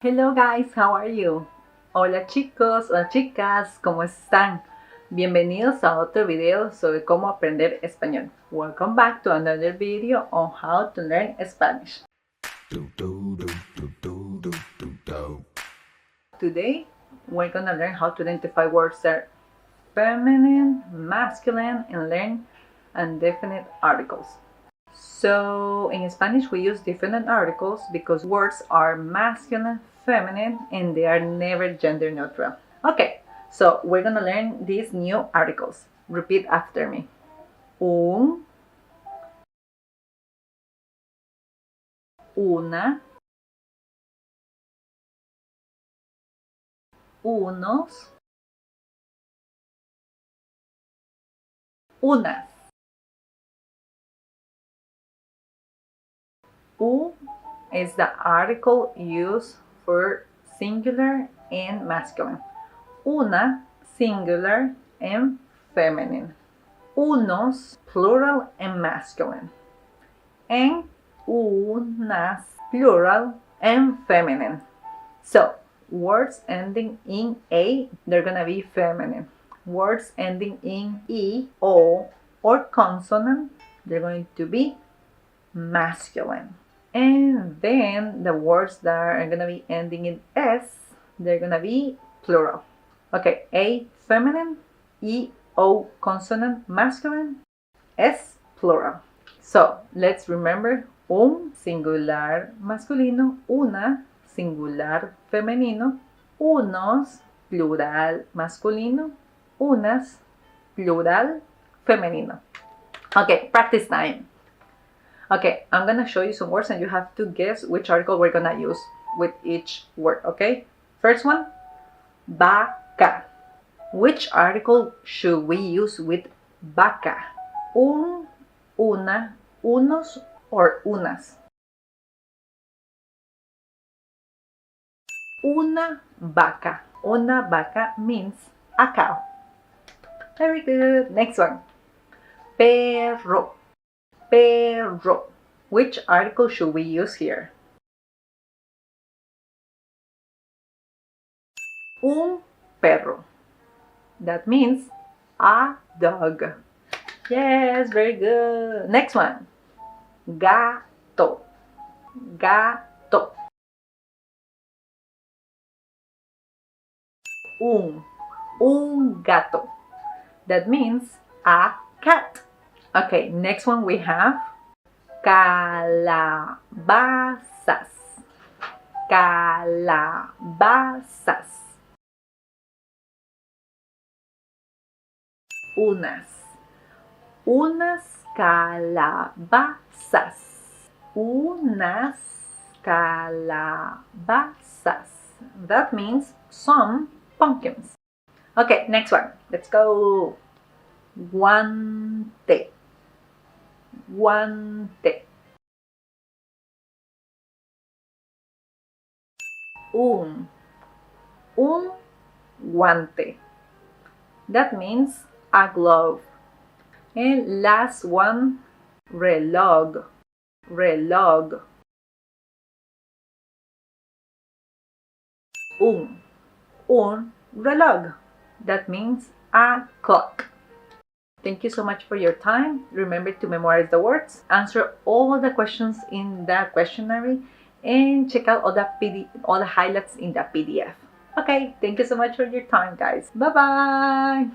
Hello guys, how are you? Hola chicos, hola chicas, ¿cómo están? Bienvenidos a otro video sobre cómo aprender español. Welcome back to another video on how to learn Spanish. Today, we're gonna learn how to identify words that are feminine, masculine, and learn indefinite articles. So in Spanish we use definite articles because words are masculine, feminine, and they are never gender neutral. Okay, so we're gonna learn these new articles. Repeat after me. Un, una, unos, unas. U is the article used for singular and masculine. Una, singular and feminine. Unos, plural and masculine. And unas, plural and feminine. So, words ending in A, they're gonna be feminine. Words ending in E, O, or consonant, they're going to be masculine. And then the words that are gonna be ending in S, they're gonna be plural. Okay, A, feminine, E, O, consonant, masculine, S, plural. So, let's remember un singular masculino, una singular femenino, unos plural masculino, unas plural femenino. Okay, practice time. Okay, I'm gonna show you some words and you have to guess which article we're gonna use with each word, okay? First one, vaca. Which article should we use with vaca? Un, una, unos, or unas? Una vaca. Una vaca means a cow. Very good. Next one. Perro. Perro. Which article should we use here? Un perro. That means a dog. Yes, very good. Next one. Gato. Gato. Un gato. That means a cat. Okay, next one we have calabazas. Calabazas. Unas calabazas. Unas calabazas. That means some pumpkins. Okay, next one. Let's go. Guante. Guante. Un guante. That means a glove. And last one, reloj. Reloj. Un reloj. That means a clock. Thank you so much for your time. Remember to memorize the words, answer all the questions in the questionnaire, and check out all the highlights in the PDF. Okay, thank you so much for your time, guys. Bye bye.